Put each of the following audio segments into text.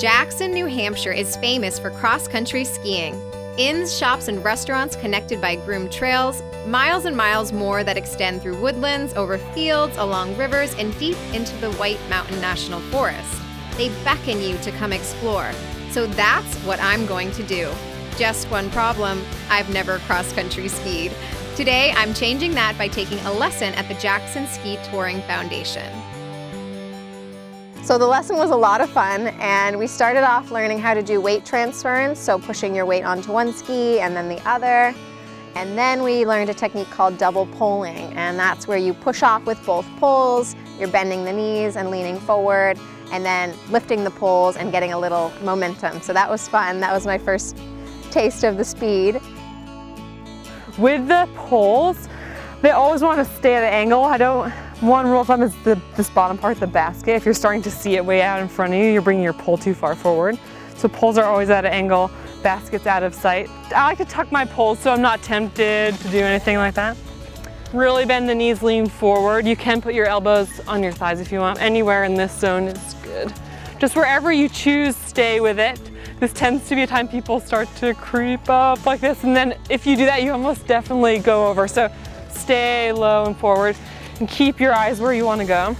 Jackson, New Hampshire is famous for cross-country skiing. Inns, shops, and restaurants connected by groomed trails, miles and miles more that extend through woodlands, over fields, along rivers, and deep into the White Mountain National Forest. They beckon you to come explore. So that's what I'm going to do. Just one problem, I've never cross-country skied. Today, I'm changing that by taking a lesson at the Jackson Ski Touring Foundation. So the lesson was a lot of fun, and we started off learning how to do weight transference, so pushing your weight onto one ski and then the other. And then we learned a technique called double poling, and that's where you push off with both poles, you're bending the knees and leaning forward, and then lifting the poles and getting a little momentum. So that was fun. That was my first taste of the speed. With the poles, they always want to stay at an angle. One rule of thumb is this bottom part, the basket. If you're starting to see it way out in front of you, you're bringing your pole too far forward. So poles are always at an angle, basket's out of sight. I like to tuck my poles so I'm not tempted to do anything like that. Really bend the knees, lean forward. You can put your elbows on your thighs if you want. Anywhere in this zone is good. Just wherever you choose, stay with it. This tends to be a time people start to creep up like this, and then if you do that, you almost definitely go over. So stay low and forward and keep your eyes where you want to go.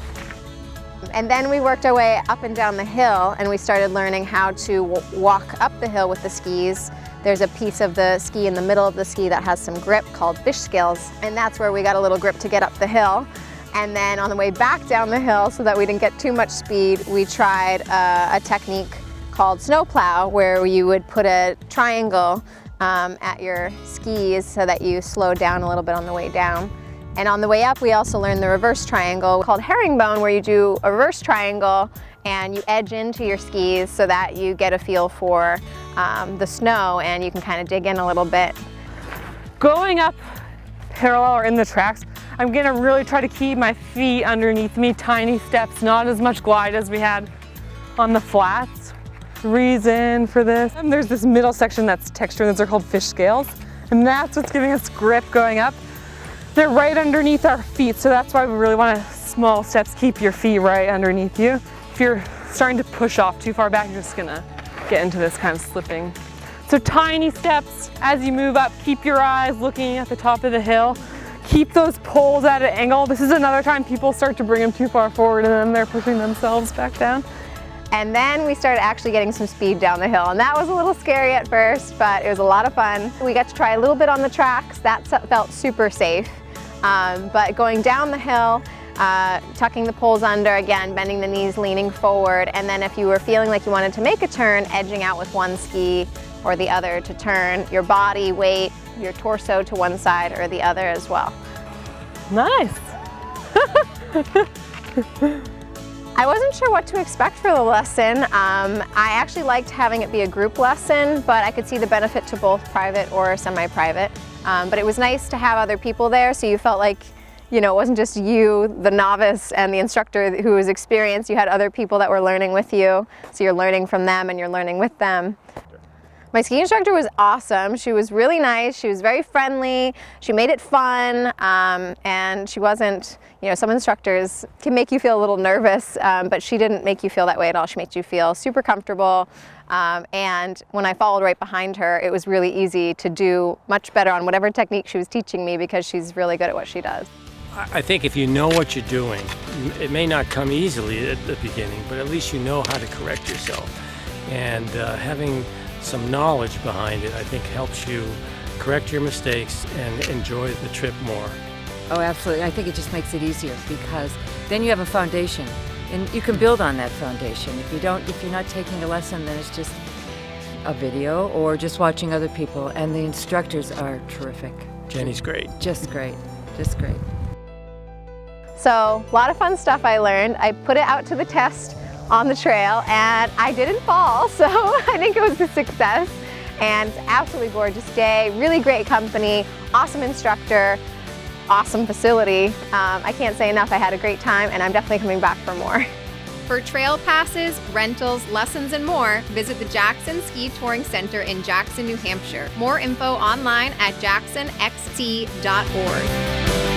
And then we worked our way up and down the hill, and we started learning how to walk up the hill with the skis. There's a piece of the ski in the middle of the ski that has some grip called fish scales, and that's where we got a little grip to get up the hill. And then on the way back down the hill, so that we didn't get too much speed, we tried a technique called snowplow, where you would put a triangle at your skis so that you slow down a little bit on the way down. And on the way up, we also learned the reverse triangle called herringbone, where you do a reverse triangle and you edge into your skis so that you get a feel for the snow and you can kind of dig in a little bit. Going up parallel or in the tracks, I'm gonna really try to keep my feet underneath me, tiny steps, not as much glide as we had on the flats. Reason for this, there's this middle section that's textured, those are called fish scales, and that's what's giving us grip going up. They're right underneath our feet, so that's why we really want to, small steps, keep your feet right underneath you. If you're starting to push off too far back, you're just gonna get into this kind of slipping. So tiny steps as you move up, keep your eyes looking at the top of the hill. Keep those poles at an angle. This is another time people start to bring them too far forward and then they're pushing themselves back down. And then we started actually getting some speed down the hill, and that was a little scary at first, but it was a lot of fun. We got to try a little bit on the tracks. That felt super safe. But going down the hill, tucking the poles under, again, bending the knees, leaning forward, and then if you were feeling like you wanted to make a turn, edging out with one ski or the other to turn your body weight, your torso to one side or the other as well. Nice. I wasn't sure what to expect for the lesson. I actually liked having it be a group lesson, but I could see the benefit to both private or semi-private. But it was nice to have other people there, so you felt like, you know, it wasn't just you, the novice, and the instructor who was experienced. You had other people that were learning with you, so you're learning from them and you're learning with them. My ski instructor was awesome. She was really nice. She was very friendly. She made it fun, and she wasn't, you know, some instructors can make you feel a little nervous, but she didn't make you feel that way at all. She made you feel super comfortable. And when I followed right behind her, it was really easy to do much better on whatever technique she was teaching me because she's really good at what she does. I think if you know what you're doing, it may not come easily at the beginning, but at least you know how to correct yourself. And having some knowledge behind it, I think, helps you correct your mistakes and enjoy the trip more. Oh, absolutely. I think it just makes it easier because then you have a foundation and you can build on that foundation. If you're not taking a lesson, then it's just a video or just watching other people, and the instructors are terrific. Jenny's great. Just great, just great. So, a lot of fun stuff I learned. I put it out to the test on the trail and I didn't fall, so I think it was a success. And it's an absolutely gorgeous day, really great company, awesome instructor, awesome facility. I can't say enough, I had a great time and I'm definitely coming back for more. For trail passes, rentals, lessons, and more, visit the Jackson Ski Touring Center in Jackson, New Hampshire. More info online at jacksonxt.org.